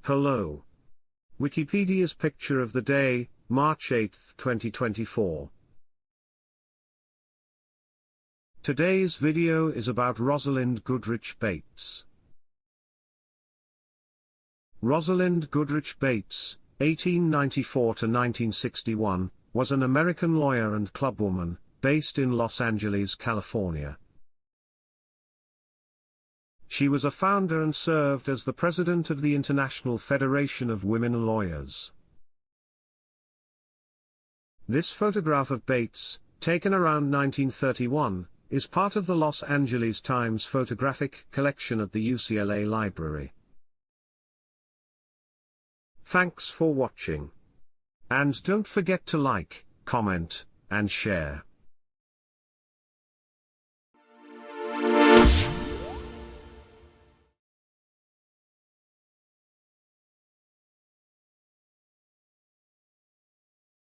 Hello. Wikipedia's picture of the day, March 8, 2024. Today's video is about Rosalind Goodrich Bates. Rosalind Goodrich Bates, 1894 to 1961, was an American lawyer and clubwoman, based in Los Angeles, California. She was a founder and served as the president of the International Federation of Women Lawyers. This photograph of Bates, taken around 1931, is part of the Los Angeles Times Photographic collection at the UCLA Library. Thanks for watching. And don't forget to like, comment, and share.